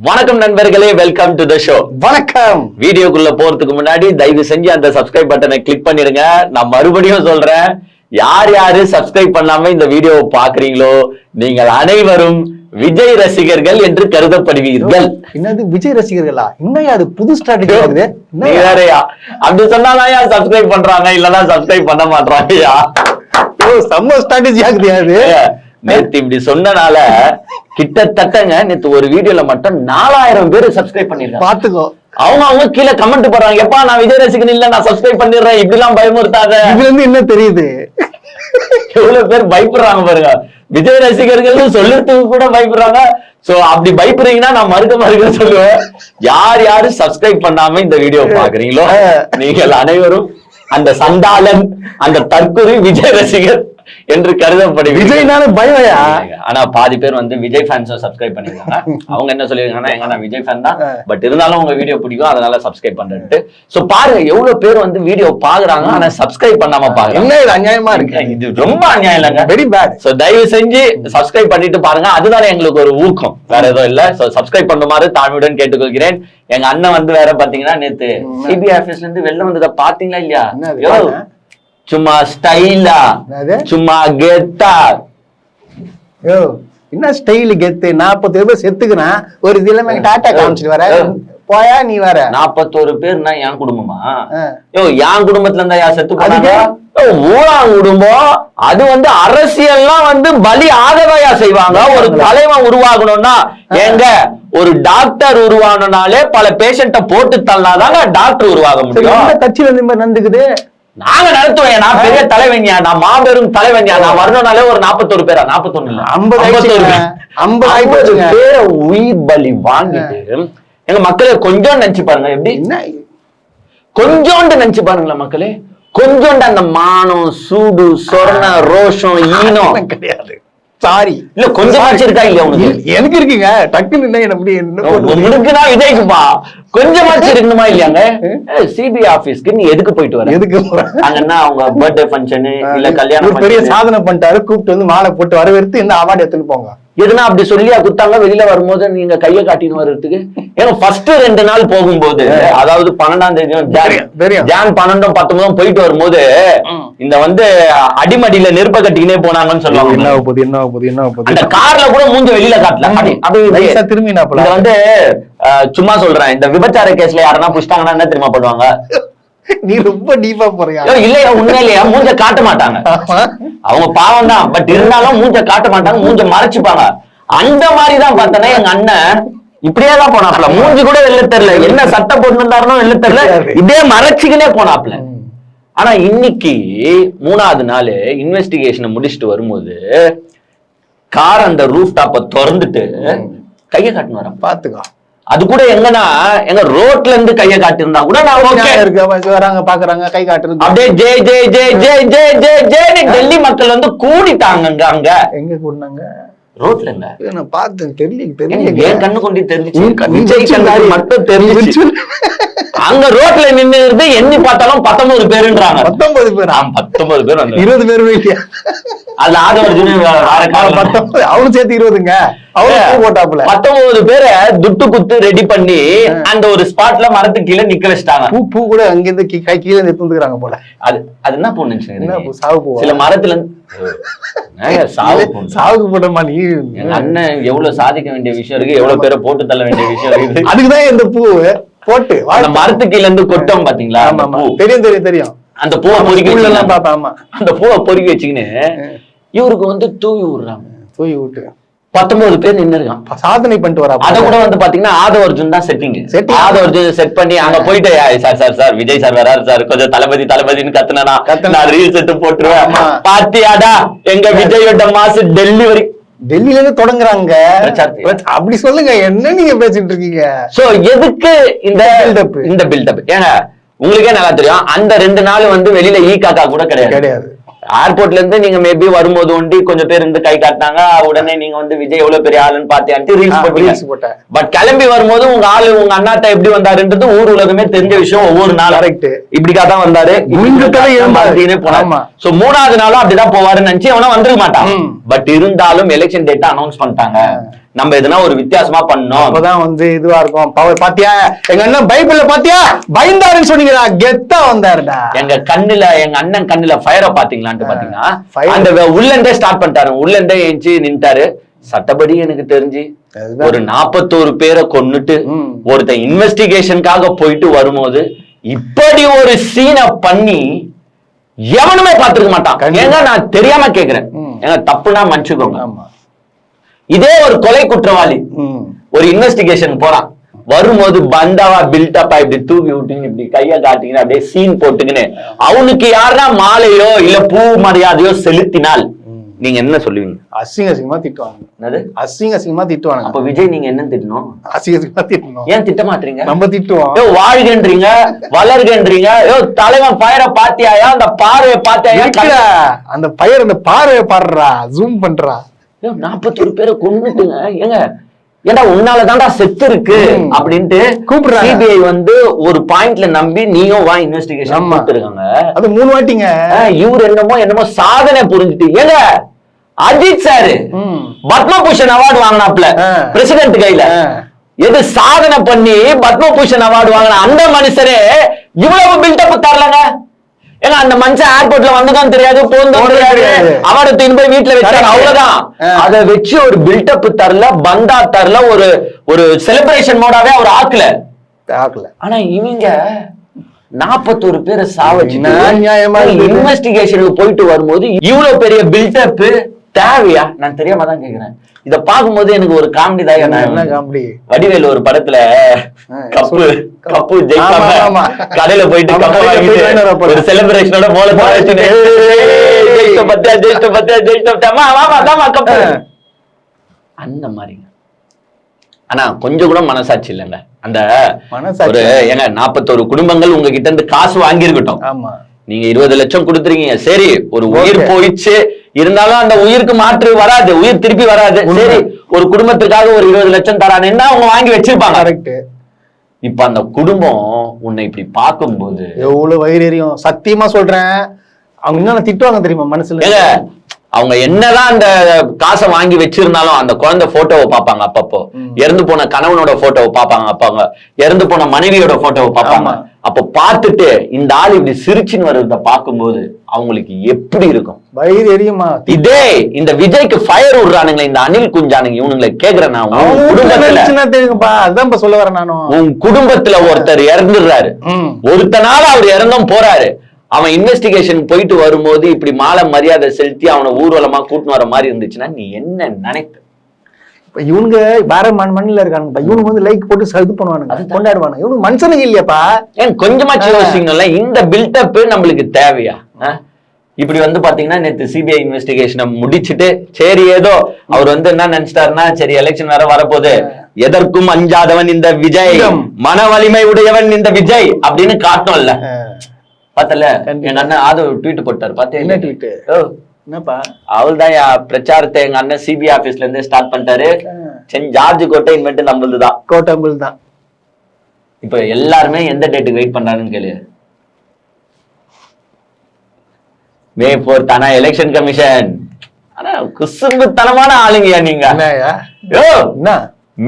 வணக்கம் நண்பர்களே, welcome to the show. வணக்கம். வீடியோக்குள்ள போறதுக்கு முன்னாடி தயவு செஞ்சு அந்த சப்ஸ்கிரைப் பட்டனை கிளிக் பண்ணிருங்க. நான் மறுபடியும் சொல்றேன், யார் யாரு சப்ஸ்கிரைப் பண்ணாம இந்த வீடியோவை பாக்குறீங்களோ நீங்கள் அனைவரும் விஜய் ரசிகர்கள் என்று கருதப்படுவீர்கள். என்னது விஜய் ரசிகர்களா? இன்னும் அது புது ஸ்ட்ராட்டஜி ஆகுது. நீ வேறயா அப்படி சொன்னாதான் சப்ஸ்கிரைப் பண்றாங்க, இல்லன்னா சப்ஸ்கிரைப் பண்ண மாட்டாங்கயா. செம்ம ஸ்ட்ராட்டஜி ஆகுது அது. நேத்து இப்படி சொன்னனால கிட்டத்தட்டங்க நேத்து ஒரு வீடியோல மட்டும் 4000 பேர் சப்ஸ்கிரைப் பண்ணிருக்காங்க. பாத்துக்கோ. அவங்க கீழே கமெண்ட் பண்றாங்க, எப்பா நான் விஜய் ரசிகன் இல்ல, நான் சப்ஸ்கிரைப் பண்ணிடுறேன், இப்படி எல்லாம் பயமுறுத்தாத. இதுல இருந்து என்ன தெரியுது? எவ்வளவு பேர் பயப்படுறாங்க பாருங்க. விஜய் ரசிகர்கள் சொல்றதுக்கு கூட பயப்படுறாங்க. சோ அப்படி பயப்படுறீங்கன்னா நான் மறுக்க சொல்லுவேன். யார் யாரு சப்ஸ்கிரைப் பண்ணாம இந்த வீடியோ பாக்குறீங்களோ நீங்கள் அனைவரும் அந்த சண்டாளன், அந்த தற்குறி விஜய் ரசிகர் என்று கருதப்படுது. விஜய்னால பயமையா? ஆனா பாதி பேர் வந்து விஜய் ஃபேன்ஸ் சப்ஸ்கிரைப் பண்ணிருக்காங்க. அவங்க என்ன சொல்லிருக்காங்கன்னா, எங்க நான் விஜய் ஃபேன் தான், பட் இருந்தாலும் உங்க வீடியோ பிடிக்கும், அதனால சப்ஸ்கிரைப் பண்றேன்ட்டு. சோ பாருங்க எவ்வளவு பேர் வந்து வீடியோ பாக்குறாங்க, ஆனா சப்ஸ்கிரைப் பண்ணாம பாக்குறாங்க. என்ன இது அநியாயமா இருக்கு? இது ரொம்ப அநியாயம் இல்லைங்க, வெரி பேட். சோ தயவு செஞ்சு சப்ஸ்கிரைப் பண்ணிட்டு பாருங்க, அதுதான் எங்களுக்கு ஒரு ஊக்கம், வேற எதுவும் இல்ல. சோ சப்ஸ்கிரைப் பண்ணுமாறு தாழ்மையுடன் கேட்டுக்கொள்கிறேன். எங்க அண்ணன் வந்து வேற பாத்தீங்கன்னா நேத்து சிபிஐ ஆபீஸ்ல இருந்து வெளில வந்ததை பாத்தீங்களா இல்லையா? சும்மா ஸ்டைலா, சும்மா கெத்தா. என்ன ஸ்டைல் கெத்து? 40 பேர் செத்துக்குறேன், ஒரு இதுல டாட்டா காமிச்சிட்டு வர போயா நீ வேற. 41 பேர்னா என் குடும்பமா? என் குடும்பத்துல இருந்தா யார் செத்து போனாங்க? ஊழாங் குடும்பம். அது வந்து அரசியல்லாம் வந்து பலி ஆகவையா செய்வாங்க. ஒரு தலைவன் உருவாகணும்னா எங்க ஒரு டாக்டர் உருவாகணும்னாலே பல பேஷண்ட போட்டு தள்ளாதாங்க டாக்டர் உருவாக முடியும். கட்சியில இருந்து நந்துக்குது. நாங்க நடத்துவேன், நான் பெரிய தலைவன்யா, நான் மாபெரும் தலைவன்யா. நான் வரணும்னாலே ஒரு 41 பேரா? 41 இல்ல, 50 பேரை உயிர் பலி வாங்கிட்டு எங்க மக்களே கொஞ்சம் நினைச்சு பாருங்க. எப்படி கொஞ்சோண்டு நினைச்சு பாருங்களா மக்களே? கொஞ்சோண்டு அந்த மானம், சூடு, சொர்ண, ரோஷம், ஈனம் கிடையாது. சாரி இல்ல, கொஞ்சமாச்சு இருக்கா இல்லையா உனக்கு? எனக்கு இருக்குங்க. டக்குன்னு உனக்குனா விஜய்க்குப்பா கொஞ்சமாச்சு இருக்கணுமா இல்லையாங்க? சிபிஐ ஆபீஸ்க்கு நீ எதுக்கு போயிட்டு வர? எதுக்கு அங்கன்னா அவங்க பர்த்டே ஃபங்க்ஷன் இல்ல கல்யாணம், பெரிய சாதனை பண்ணிட்டாரு, கூப்பிட்டு வந்து மாலை போட்டு வரவேற்று இந்த அவார்டு எடுத்துட்டு போங்க. எதுனா அப்படி சொல்லியா குத்தாங்க? வெளியில வரும்போது நீங்க கையை காட்டின்னு வர்றதுக்கு. ஏன்னா ஃபர்ஸ்ட் 2 நாள் போகும்போது, அதாவது 12ஆம் தேதி ஜான் 12, 19 போயிட்டு வரும்போது இந்த வந்து அடிமடியில நெருப்ப கட்டிக்கினே போனாங்கன்னு சொல்லுவாங்க. என்ன அந்த கார்ல கூட மூஞ்ச வெளியில காட்டல, அப்படி திரும்பினாப்புல. வந்து சும்மா சொல்றேன், இந்த விபச்சார கேஸ்ல யாருன்னா புடிச்சிட்டாங்கன்னா என்ன தெரியுமா பண்ணுவாங்க? நீ ரொம்ப டீப்பா போறியா? இல்லையா, உண்மையிலேயே மூஞ்ச காட்ட மாட்டாங்க. அவங்க பாவம் தான், பட் இருந்தாலும் மூஞ்ச காட்ட மாட்டாங்க, மூஞ்ச மறைச்சுப்பாங்க. அந்த மாதிரிதான் பார்த்தேன்னா எங்க அண்ணன் இப்படியேதான் போனாப்ல. மூஞ்சி கூட வெளில தெரியல, என்ன சட்டை போட்டுருந்தாருனோ வெளில தெரியல, இதே மறைச்சுக்கினே போனாப்ல. ஆனா இன்னைக்கு 3ஆவது நாள் இன்வெஸ்டிகேஷனை முடிச்சுட்டு வரும்போது கார் அந்த ரூஃப் டாப்பை திறந்துட்டு கையை காட்டுன்னு வரேன். பாத்துக்கோ. அது கூட எங்கன்னா எங்க ரோட்ல இருந்து கையை காட்டிருந்தா கூட நான் ஓகே வராங்க பாக்குறாங்க, கை காட்டுறது அப்படியே ஜெய் ஜெய் ஜெய் ஜெய் ஜெய் ஜெய் ஜெய் டெல்லி மக்கள் வந்து கூடிட்டாங்க. அங்க எங்க கூடினாங்க? ரோட்ல இல்ல, நான் பார்த்தேன். தெரியல, என் கண்ணு கொண்டு தெரிஞ்சிச்சு, விஜய் கண்ணாடி மட்டும் தெரிஞ்சிச்சு. அங்க ரோட்ல நின்று எண்ணி பார்த்தாலும் 19 பேருன்றாங்க. 19 பேர்? 19 பேர் வந்து 20 பேர் அதுல ஆதவர்ஜுன் அவனு சேர்த்து 20ங்க. அவரு போட்டாப்புல 19 பேரை துட்டு குத்து ரெடி பண்ணி அந்த ஒரு ஸ்பாட்ல மரத்துக்கு கீழே நிக்க வச்சிட்டாங்க. பூ கூட அங்கிருந்து கீழே நிறுத்துறாங்க போல. அது என்ன பொண்ணு? சாவு பூ. சில மரத்துல சாவுக்கு போட்டமா நீ? எங்க அண்ணன் எவ்வளவு சாதிக்க வேண்டிய விஷயம் இருக்கு, எவ்வளவு பேரை போட்டு தள்ள வேண்டிய விஷயம் இருக்கு. அதுக்குதான் இந்த பூ போட்டு அந்த மரத்துக்கு கீழ இருந்து கொட்டம் பாத்தீங்களா? தெரியும். அந்த பூவை பொறுக்கி அந்த பூவை பொறுக்கி வச்சுக்கின்னு இவருக்கு வந்து தூவி விடுறாங்க. தூவி விட்டு 19 பேர் நின்று இருக்கான், சாதனை பண்ணிட்டு வரா. அத கூட வந்து பாத்தீங்கன்னா ஆதவர்ஜுன் தான் செட்டிங். ஆதவர்ஜுன் செட் பண்ணி அங்க போயிட்டு சார் விஜய் சார் வராரு சார், கொஞ்சம் தளபதின்னு கத்துனா நான் ரீல்ஸ் எடுத்து போட்டுருவேன். பாத்தியாடா எங்க விஜயோட மாசு டெல்லி வரைக்கும், டெல்லியில இருந்து தொடங்குறாங்க. அப்படி சொல்லுங்க, என்ன நீங்க பேசிட்டு இருக்கீங்க? சோ எதுக்கு இந்த பில்டப்? ஏங்க உங்களுக்கே நல்லா தெரியும், அந்த 2 நாள் வந்து வெளியில காக்கா கூட கிடையாது. ஏர்போர்ட்ல இருந்து நீங்க மேபி வரும்போது ஒண்டி கொஞ்சம் பேர் இருந்து கை காட்டினாங்க, உடனே நீங்க வந்து விஜய் எவ்வளவு பெரிய ஆளுன்னு பாத்தியான்ட்டு ரீல்ஸ் போட்டேன். பட் கிளம்பி வரும்போது உங்க ஆளு உங்க அண்ணாத்த எப்படி வந்தாருன்றது ஊர் உலகமே தெரிஞ்ச விஷயம். ஒவ்வொரு நாள் இப்படிக்காதான் வந்தாரு, போனாங்க. சோ 3ஆவது நாளும் அப்படிதான் போவாருன்னு நினைச்சு அவனா வந்துருக்க மாட்டான். பட் இருந்தாலும் எலெக்ஷன் டேட்டா அனௌன்ஸ் பண்ணிட்டாங்க. நம்ம எதுனா ஒரு வித்தியாசமா பண்ணோம். அப்பதான் வந்து இதுவா இருக்கும். பவர் பாத்தியா எங்க அண்ணன் பைபிள்ல பாத்தியா பயந்தாருன்னு சொன்னீங்களா, கெத்தா வந்தாருடா. எங்க அண்ணன் கண்ணுல ஃபயரை பாத்தீங்களான்ட்டு பாத்தீங்கன்னா அந்த உள்ளண்டே ஸ்டார்ட் பண்ணிட்டாரு. உள்ளண்டே ஏஞ்சி நின்ட்டாரு. சட்டப்படி எனக்கு தெரிஞ்சு ஒரு 41 பேரை கொன்னுட்டு ஒருத்தன் இன்வெஸ்டிகேஷனுக்காக போயிட்டு வரும்போது இப்படி ஒரு சீனை பண்ணி எவனுமே பார்த்திருக்க மாட்டான். ஏங்க நான் தெரியாம கேக்குறேன், ஏங்க தப்புனா மன்னிச்சுக்கோங்க. இதே ஒரு கொலை குற்றவாளி ஒரு இன்வெஸ்டிகேஷன் போறான், வரும்போது பந்தாவா பில்டப் இப்படி தூக்கி விட்டுங்க, இப்படி கைய காட்டிங்கன்னு அப்படியே சீன் போட்டுக்கின்னு அவனுக்கு யாருன்னா மாலையோ இல்ல பூ மரியாதையோ செலுத்தினால் நீங்க என்ன சொல்லுவீங்க? அசிங்கமா திட்டுவாங்க. அசிங்கமா திட்டுவாங்க. அப்ப விஜய் நீங்க என்ன திட்டணும்? அசிங்கமா திட்டணும். ஏன் திட்ட மாட்டீங்க? நம்ம திட்டுவோம். வாழ்கின்றீங்க, வளர்கின்றீங்க. தலைவன் பயரை பாத்தியாயா, அந்த பார்வையை பாத்தியாயா? அந்த பயர் அந்த பார்வையை பாடுறா, ஜூம் பண்றா. 41 பேரை கொண்டுட்டுங்க. ஏங்க ஏன்னா உன்னாலதான்டா செத்து இருக்கு அப்படின்ட்டு கூப்பிடுறாங்க. சிபிஐ வந்து ஒரு பாயிண்ட்ல நம்பி நீயும் வா இன்வெஸ்டிகேஷன் கொடுத்துருக்காங்க. அது 3 வாட்டிங்க. இவர் என்னமோ சாதனை புரிஞ்சுட்டு. ஏங்க அஜித் சாரு பத்மபூஷன் அவார்டு வாங்கினாப்ல பிரசிடென்ட் கையில, எது சாதனை பண்ணி பத்மபூஷன் அவார்டு வாங்கின அந்த மனுஷரே இவ்வளவு பில்டப் தரலங்க. ஏன்னா அந்த மனுஷன் ஏர்போர்ட்ல வந்ததும் தெரியாது, போனதும் தெரியாது, அவரை தூக்கி போய் வீட்டுல வச்சாரு, அவ்வளவுதான். அதை வச்சு ஒரு பில்டப் தரல, பந்தா தரல, ஒரு செலிப்ரேஷன் மோடாவே அவர் ஆக்கல. ஆனா இவங்க 41 பேரை சாவச்சு இன்வெஸ்டிகேஷனுக்கு போயிட்டு வரும்போது இவ்வளவு பெரிய பில்டப் தேவையா? நான் தெரியாம தான் கேக்குறேன். இத பாக்கும்போது எனக்கு ஒரு காமெடி தான். வடிவேலு ஒரு படத்துல கப்பு ஜெயிக்காம கடையில போயிட்டு கப்பு வாங்கிட்டு ஒரு செலிப்ரேஷனோட போல அந்த மாதிரிங்க. ஆனா கொஞ்சம் கூட மனசாட்சி இல்லைங்க. அந்த ஒரு ஏங்க 41 குடும்பங்கள் உங்ககிட்ட இருந்து காசு வாங்கியிருக்கட்டும், நீங்க 20 லட்சம் கொடுத்துருக்கீங்க, சரி ஒரு உயிர் போயிடுச்சு, இருந்தாலும் அந்த உயிருக்கு மாற்று வராது, உயிர் திருப்பி வராது. சரி ஒரு குடும்பத்துக்காக ஒரு 20 லட்சம் தரானுன்னா அவங்க வாங்கி வச்சிருப்பாங்க. இப்ப அந்த குடும்பம் உன்னை இப்படி பார்க்கும்போது எவ்வளவு வயிறறியும். சத்தியமா சொல்றேன், அவங்க என்ன திட்டுவாங்க தெரியுமா மனசுல. அவங்க என்னதான் அந்த காசை வாங்கி வச்சிருந்தாலும் அந்த குழந்தை போட்டோவை பார்ப்பாங்க, அப்பப்போ இறந்து போன கணவனோட போட்டோவை பார்ப்பாங்க, அப்பாங்க இறந்து போன மனைவியோட போட்டோவை பார்ப்பாங்க. அப்ப பார்த்துட்டு இந்த ஆள் இப்படி சிரிச்சுன்னு வர்றத பார்க்கும்போது அவங்களுக்கு எப்படி இருக்கும்? வயிறு எரியுமா? இதே இந்த விஜய்க்கு ஃபயர் விடுறானுங்களே இந்த அனில் குஞ்சானுங்க, இவனுங்களை கேக்குறேன் நான். அதான் சொல்ல வரேன் நானும். உன் குடும்பத்துல ஒருத்தர் இறந்துடுறாரு, ஒருத்தனால அவர் இறந்தும் போறாரு, அவன் இன்வெஸ்டிகேஷன் போயிட்டு வரும்போது இப்படி மாலை மரியாதை செலுத்தி அவனை ஊர்வலமா கூட்டின்னு வர மாதிரி இருந்துச்சுன்னா நீ என்ன நினைப்ப? இப்ப இவனுங்க வேற மண்ணில இருக்கானுங்க, இவனுக்கு வந்து லைக் போட்டு இது பண்ணுவானுங்க, கொண்டாடுவானுங்க. இவனுக்கு மனுஷனுக்கு இல்லையாப்பா? ஏன் கொஞ்சமாச்சு யோசிக்கணும்ல, இந்த பில்டப் நம்மளுக்கு தேவையா? இப்படி வந்து பாத்தீங்கன்னா நேத்து சிபிஐ இன்வெஸ்டிகேஷனை முடிச்சுட்டு சரி ஏதோ அவர் வந்து என்ன நினைச்சிட்டாருன்னா, சரி எலெக்ஷன் வேற வரப்போகுது, எதற்கும் அஞ்சாதவன் இந்த விஜய், மன வலிமை உடையவன் இந்த விஜய் அப்படின்னு காட்டணும்ல. பாத்தல எங்க அண்ணன் ஆதவ் ட்வீட் போட்டாரு, பாத்தேன். என்ன ட்வீட்? என்னப்பா அவள்தான் பிரச்சாரத்தை எங்க அண்ணன் சிபிஐ ஆபீஸ்ல இருந்தே ஸ்டார்ட் பண்ணிட்டாரு. சென்ட் ஜார்ஜ் கோட்டை இன்வென்ட் நம்மளுதான், கோட்டம்புல் தான். இப்ப எல்லாருமே எந்த டேட்டுக்கு வெயிட் பண்றாங்கன்னு கேளு. May 4th. ஆனா எலெக்ஷன் கமிஷன் ஆனா குசும்புத்தனமான ஆளுங்கயா நீங்க.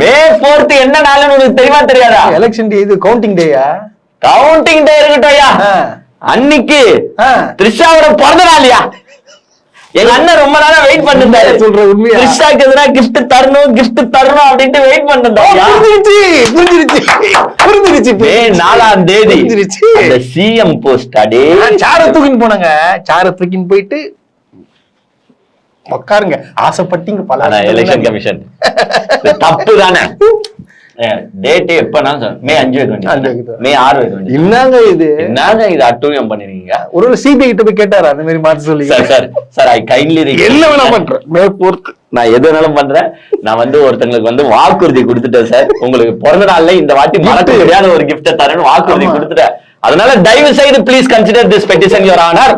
May 4th என்ன நாளுன்னு உனக்கு தெரியுமா தெரியாதா? எலெக்ஷன் டே, இது கவுண்டிங் டேயா? கவுண்டிங் டே இருக்கட்டும், அன்னைக்கு த்ரிஷாவோட பிறந்த நாள்யா. எங்க அண்ணன் ரொம்ப நாளா வெயிட் பண்ணிருந்தாரு, சொல்ற உண்மையா, த்ரிஷாக்கு எதுனா கிஃப்ட் தரணும் அப்படின்ட்டு வெயிட் பண்ணிருந்தோம். புரிஞ்சிருச்சு. மே 4ஆம் தேதி அந்த சிஎம் போஸ்ட் அடே சார தூக்கின்னு போனாங்க. சார தூக்கின்னு போயிட்டு உட்காருங்க ஆசைப்பட்டீங்க பல. எலெக்ஷன் கமிஷன் தப்பு தானே? டேட் எப்பனா மே 5 வைக்க வேண்டியது, மே 6 வைக்க வேண்டியது. என்னங்க இது அட்டூழியம் பண்ணிருக்கீங்க? ஒரு சிபிஐ கிட்ட போய் கேட்டாரா அந்த மாதிரி மாத்தி சொல்லி? சார் ஐ கைண்ட்லி என்ன வேணா பண்றேன், மே 4th நான் எது வேணாலும் பண்றேன். நான் வந்து ஒருத்தங்களுக்கு வந்து வாக்குறுதி கொடுத்துட்டேன் சார், உங்களுக்கு பிறந்த நாள்ல இந்த வாட்டி மறக்க முடியாத ஒரு கிஃப்ட் தரேன்னு வாக்குறுதி கொடுத்துட்டேன். அதனால தயவு செய்து please consider this petition your honour.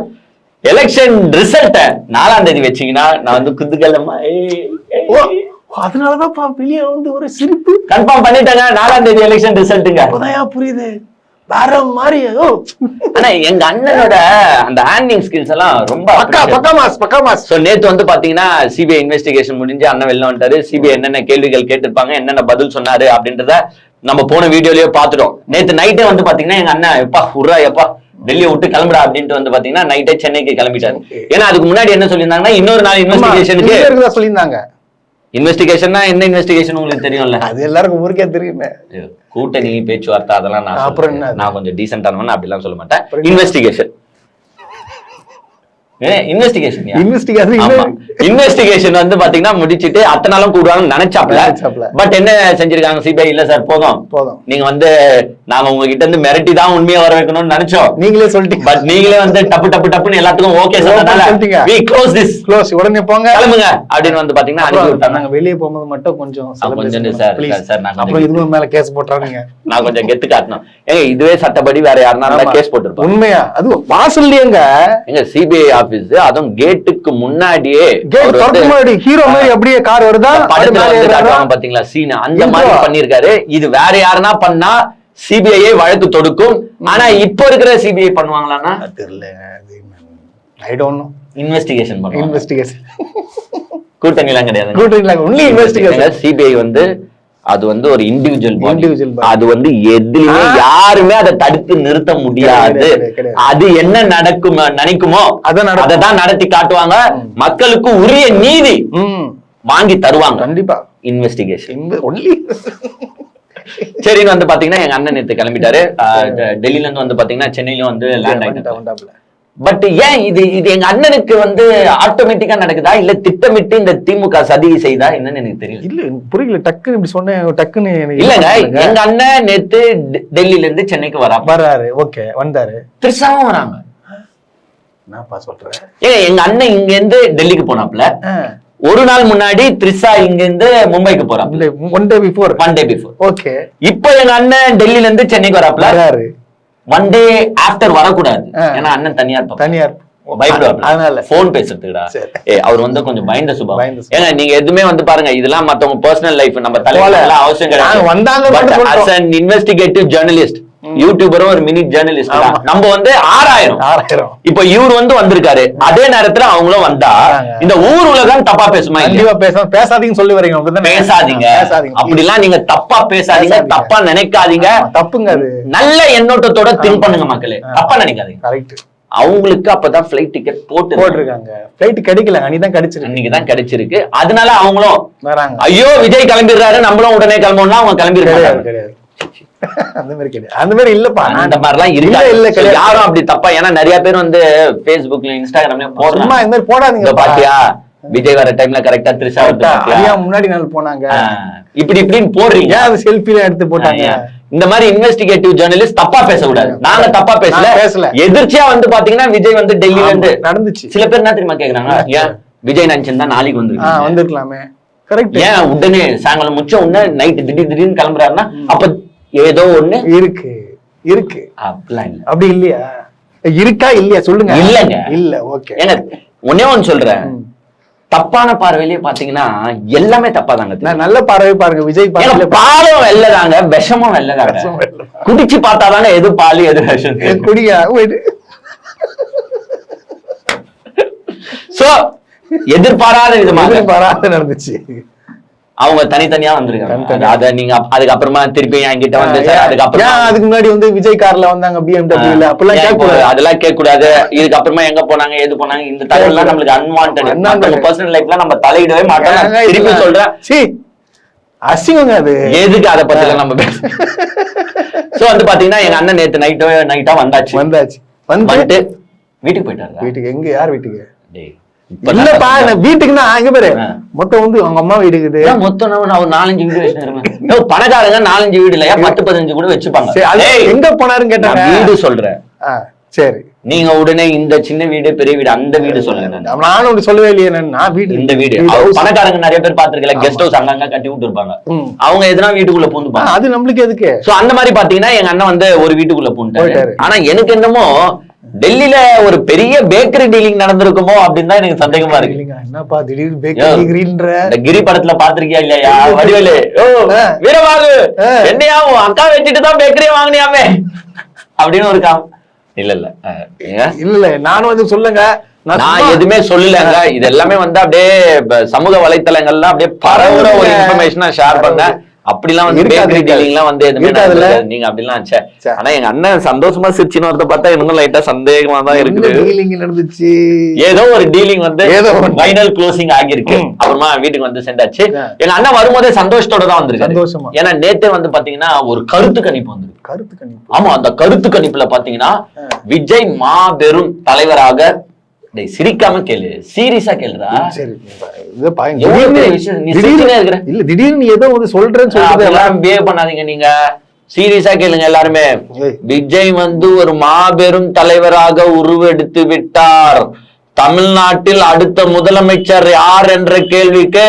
Election ரிசல்ட்ட 4ஆம் தேதி வச்சீங்கன்னா நான் வந்து குத்துக்கலமா அதனாலதான் வெளியே வந்து ஒரு சிரிப்பு. கன்ஃபார்ம் பண்ணிட்டாங்க 4ஆம் தேதி எலெக்ஷன் ரிசல்ட்டுங்க. புரியுது. வேற மாதிரி ஆனா எங்க அண்ணனோட அந்த ஹேண்ட்லிங் ஸ்கில்ஸ் எல்லாம் ரொம்ப பக்கா மாஸ். சோ நேத்து வந்து பாத்தீங்கன்னா சிபிஐ இன்வெஸ்டிகேஷன் முடிஞ்சு அண்ணன் வெளில வந்துட்டாரு. சிபிஐ என்னென்ன கேள்விகள் கேட்டிருப்பாங்க, என்னென்ன பதில் சொன்னாரு அப்படின்றத நம்ம போன வீடியோலயே பாத்துட்டோம். நேத்து நைட்டே வந்து பாத்தீங்கன்னா எங்க அண்ணன் எப்பா டெல்லியை விட்டு கிளம்புடா அப்படின்ட்டு வந்து பாத்தீங்கன்னா நைட்டே சென்னைக்கு கிளம்பிட்டாரு. ஏன்னா அதுக்கு முன்னாடி என்ன சொல்லியிருந்தாங்கன்னா இன்னொரு நாள் இன்வெஸ்டிகேஷனுக்கு சொல்லியிருந்தாங்க. இன்வெஸ்டிகேஷன்னா என்ன இன்வெஸ்டிகேஷன் உங்களுக்கு தெரியும்ல? அது எல்லாருக்கும் ஊருக்கே தெரியுமே. கூட்டணி பேச்சுவார்த்தை அதெல்லாம் நான் கொஞ்சம் டீசென்டான அப்படிலாம் சொல்ல மாட்டேன். இன்வெஸ்டிகேஷன் வந்து பாத்தீங்கன்னா முடிச்சிட்டு அத்தனை நாளும் கூடுவாங்கன்னு நினைச்சாப்ல. பட் என்ன செஞ்சிருக்காங்க சிபிஐ, இல்ல சார் போதும் நீங்க வந்து நாங்க உங்ககிட்ட இருந்து மிரட்டி தான் உண்மையா வர வைக்கணும்னு நினைச்சோம், நீங்களே சொல்லிட்டீங்க. பட் நீங்களே வந்து டப்புன்னு எல்லாத்துக்கும் ஓகே சொன்னதால we close this, உடனே போங்க கிளம்புங்க அப்படின்னு வந்து பாத்தீங்கன்னா அனுப்பி விட்டாங்க. நாங்க வெளியே போகும்போது மட்டும் கொஞ்சம் சார் அப்புறம் இதுவும் மேல கேஸ் போட்டுறாங்க. நான் கொஞ்சம் கெத்து காட்டணும். ஏங்க இதுவே சட்டப்படி வேற யாருன்னா கேஸ் போட்டுருப்பாங்க. உண்மையா? அது வாசல்லையேங்க எங்க சிபிஐ ஆபீஸ், அதுவும் கேட்டுக்கு முன்னாடியே ஹீரோ மாதிரி அப்படியே கார் வருதா பாத்தீங்களா சீன் அந்த மாதிரி பண்ணிருக்காரு. இது வேற யாருன்னா பண்ணா சிபிஐ வழக்கு தொடுக்கும். ஆனா இப்ப இருக்கிற சிபிஐ பண்ணுவாங்களான்னா தெரியல. I don't know. இன்வெஸ்டிகேஷன் பண்ணுவாங்க. இன்வெஸ்டிகேஷன் கூட்டணி எல்லாம் கிடையாது. கூட்டணி ஒன்லி இன்வெஸ்டிகேஷன். சிபிஐ வந்து அது வந்து ஒரு இண்டிவிஜுவல், அது வந்து எதுலயுமே யாருமே அதை தடுத்து நிறுத்த முடியாது. அது என்ன நடக்கும் நினைக்குமோ அதான் நடத்தி காட்டுவாங்க. மக்களுக்கு உரிய நீதி வாங்கி தருவாங்க. கண்டிப்பா இன்வெஸ்டிகேஷன் ஒன்லி. சரின்னு வந்து பாத்தீங்கன்னா எங்க அண்ணன் நேத்து கிளம்பிட்டாரு. டெல்லியில இருந்து வந்து பாத்தீங்கன்னா சென்னையிலும் வந்து லேண்ட் ஆயிட்டாங்க. பட் ஏன் இது எங்க அண்ணனுக்கு வந்து ஆட்டோமேட்டிக்கா நடக்குதா, இல்ல திட்டமிட்டு இந்த திமுக சதி செய்தா என்னன்னு எனக்கு தெரியல. இல்ல புரியல, டக்குன்னு இப்படி சொன்னேன். டக்குன்னு இல்லங்க, எங்க அண்ணன் நேத்து டெல்லியில இருந்து சென்னைக்கு வராரு. ஓகே, வந்தாரு. திருசாவும் வராங்க. நான்ப்பா சொல்றேன். ஏங்க எங்க அண்ணன் இங்க இருந்து டெல்லிக்கு போனாப்ல, ஒரு நாள் முன்னாடி த்ரிஷா இங்க இருந்து மும்பைக்கு போறாப்ல. One day before. ஓகே. இப்போ எங்க அண்ணன் டெல்லியில இருந்து சென்னைக்கு வராப்ல. ஒன் டே ஆஃப்டர் வரக்கூடாது, ஏன்னா அண்ணன் தனியார் பயப்படுவாப்ல. அதனால போன் பேசுறதுக்குடா. அவர் வந்து கொஞ்சம் பயந்த சுபாவம். ஏன்னா நீங்க எதுவுமே வந்து பாருங்க, இதெல்லாம் மத்தவங்க பர்சனல் லைஃப் நம்ம தலைவல அவசியம் கிடையாது. இன்வெஸ்டிகேட்டிவ் ஜேர்னலிஸ்ட், யூடியூபரும் ஒரு மினி ஜேர்னலிஸ்ட். நம்ம வந்து 6000 இப்ப இவர் வந்து வந்திருக்காரு. அதே நேரத்துல அவங்களும் வந்தா இந்த ஊர் உலகம் தப்பா பேசுமா? பேசாதீங்க சொல்லி வரீங்க. பேசாதீங்க, அப்படிலாம் நீங்க தப்பா பேசாதீங்க, தப்பா நினைக்காதீங்க. தப்புங்க. அது நல்ல எண்ணோட்டத்தோட திங்க் பண்ணுங்க மக்களே, தப்பா நினைக்காதீங்க. கரெக்ட். அவங்களுக்கு அப்பதான் ஃபிளைட் டிக்கெட் போட்டிருக்காங்க. ஃபிளைட் கிடைக்கல, அன்னைக்குதான் கிடைச்சிருக்கு. அதனால அவங்களும் வராங்க. ஐயோ விஜய் கிளம்பிடுறாரு, நம்மளும் உடனே கிளம்பணும்னா அவங்க கிளம்பிடுறாங்க. கிடையாது அந்த மாதிரி கிடையாது. அந்த மாதிரி இல்லப்பா, அந்த மாதிரிலாம் இல்ல. யாரும் அப்படி தப்பா, ஏன்னா நிறைய பேர் வந்து பேஸ்புக்ல இன்ஸ்டாகிராம்லயும் போடுறோம். இந்த மாதிரி போடாதீங்க. பாத்தியா விஜய் வர டைம்ல கரெக்டா த்ரிஷா முன்னாடி நாள் போனாங்க, இப்படின்னு போடுறீங்க. செல்ஃபில எடுத்து போட்டாங்க. இந்த மாதிரி இன்வெஸ்டிகேட்டிவ் ஜேர்னலிஸ்ட் தப்பா பேசக்கூடாது. நாங்க தப்பா பேசல. எதிர்ச்சியா வந்து பாத்தீங்கன்னா விஜய் வந்து டெல்லியில இருந்து நடந்துச்சு. சில பேர் என்ன தெரியுமா கேக்குறாங்க, ஏன் விஜய் நினைச்சிருந்தா நாளைக்கு வந்திருக்கலாமே. கரெக்ட். ஏன் உடனே சாயங்காலம் முச்ச உடனே நைட் திடீர்னு கிளம்புறாருன்னா அப்ப ஏதோ ஒண்ணு இருக்கு. அப்படிலாம் இல்ல. அப்படி இல்லையா? இருக்கா இல்லையா சொல்லுங்க. இல்லங்க, இல்ல. ஓகே. ஏன்னா ஒன்னே ஒன்னு சொல்றேன், தப்பான பார்வையிலேயே பாத்தீங்கன்னா எல்லாமே தப்பா தாங்க. நல்ல பார்வை பாருங்க. விஜய் பாலும் வெள்ளதாங்க, விஷமும் வெள்ளதாங்க. குடிச்சு பார்த்தாதானே எது பால் எது விஷம். குடியா சோ எதிர்பாராத விதமாக நடந்துச்சு. அவங்க தனித்தனியா வந்திருக்காங்க. அத நீங்க அதுக்கப்புறமா திருப்பி என்கிட்ட வந்து அதுக்கு முன்னாடி வந்து விஜய் கார்ல வந்தாங்க, BMW. அதெல்லாம் கேட்க கூடாது. இதுக்கப்புறமா எங்க போனாங்க, எது போனாங்க, இந்த தகவல் எல்லாம் நம்மளுக்கு அன்வான்டட். பர்சனல் லைஃப்ல நம்ம தலையிடவே மாட்டோம். திருப்பி சொல்றேன், அசிங்கங்க அது. எதுக்கு அதை பத்தி எல்லாம் நம்ம பேச. சோ வந்து பாத்தீங்கன்னா எங்க அண்ணன் நேத்து நைட்டா வந்தாச்சு. வந்துட்டு வீட்டுக்கு போயிட்டாரு. வீட்டுக்கு எங்க? யார் வீட்டுக்கு? இல்லப்பா, வீட்டுக்குன்னா எங்க பேரு மொத்தம் வந்து அவங்க அம்மா வீடுக்குது. மொத்தம் ஒரு 4-5 வீடு வச்சிருக்காங்க. பணக்காரங்க 4-5 வீடு இல்லையா, 10-15 கூட வச்சுப்பாங்க. எங்க போனாருன்னு கேட்டாங்க. வீடு சொல்றேன். சரி, நீங்க உடனே இந்த சின்ன வீடு பெரிய வீடு அந்த வீடு சொல்லுங்க. நானும் சொல்லவே இல்லையே. நான் வீடு இந்த வீடு பணக்காரங்க நிறைய பேர் பாத்துருக்கல, கெஸ்ட் ஹவுஸ் அங்கங்க கட்டி விட்டு இருப்பாங்க. அவங்க எதுனா வீட்டுக்குள்ள பூந்துப்பாங்க. அது நம்மளுக்கு எதுக்கு? சோ அந்த மாதிரி பாத்தீங்கன்னா எங்க அண்ணன் வந்து ஒரு வீட்டுக்குள்ள பூந்துட்டாரு. ஆனா எனக்கு என்னமோ டெல்லியில ஒரு பெரிய பேக்கரி டீலிங் நடந்திருக்குமோ அப்படின்னு தான் எனக்கு சந்தேகமா இருக்கு. என்னப்பா திடீர்னு பேக்கரின்ற கிரி படத்துல பாத்திருக்கியா இல்லையா? வடிவேலு வீரவாகு என்னையா அக்கா வச்சுட்டு தான் பேக்கரியை வாங்கினியாமே அப்படின்னு ஒரு இல்ல இல்ல நானும் வந்து சொல்லுங்க, நான் எதுவுமே சொல்லலங்க. இது எல்லாமே வந்து அப்படியே சமூக வலைத்தளங்கள்ல அப்படியே பரவுற ஒரு இன்ஃபர்மேஷனா ஷேர் பண்ண. அப்படிலாம் வந்து பேக்கரி டீலிங்லாம் வந்து எதுவுமே நீங்க அப்படிலாம். ஆனா எங்க அண்ணன் சந்தோஷமா சிரிச்சுன்னு வரத பார்த்தா எனக்கு லைட்டா சந்தேகமா தான் இருக்குது. டீலிங் நடந்துச்சு, ஏதோ ஒரு டீலிங் வந்து ஃபைனல் க்ளோசிங் ஆகிருக்கு. அப்புறமா வீட்டுக்கு வந்து சென்றாச்சு. எங்க அண்ணன் வரும்போதே சந்தோஷத்தோட தான் வந்திருக்கு. சந்தோஷமா. ஏன்னா நேத்தே வந்து பாத்தீங்கன்னா ஒரு கருத்து கணிப்பு வந்து. கருத்து கணிப்பு? ஆமா, அந்த கருத்து கணிப்புல பாத்தீங்கன்னா விஜய் மாபெரும் தலைவராக. சிரிக்காம கேளு, சீரியஸா கேளுடா. இல்ல திடீர்னு நீ ஏதோ வந்து சொல்றேன்னு சொல்றது எல்லாம் பிஹேவ் பண்ணாதீங்க. நீங்க சீரியஸா கேளுங்க எல்லாருமே. விஜய் வந்து ஒரு மாபெரும் தலைவராக உருவெடுத்து விட்டார். தமிழ்நாட்டில் அடுத்த முதலமைச்சர் யார் என்ற கேள்விக்கு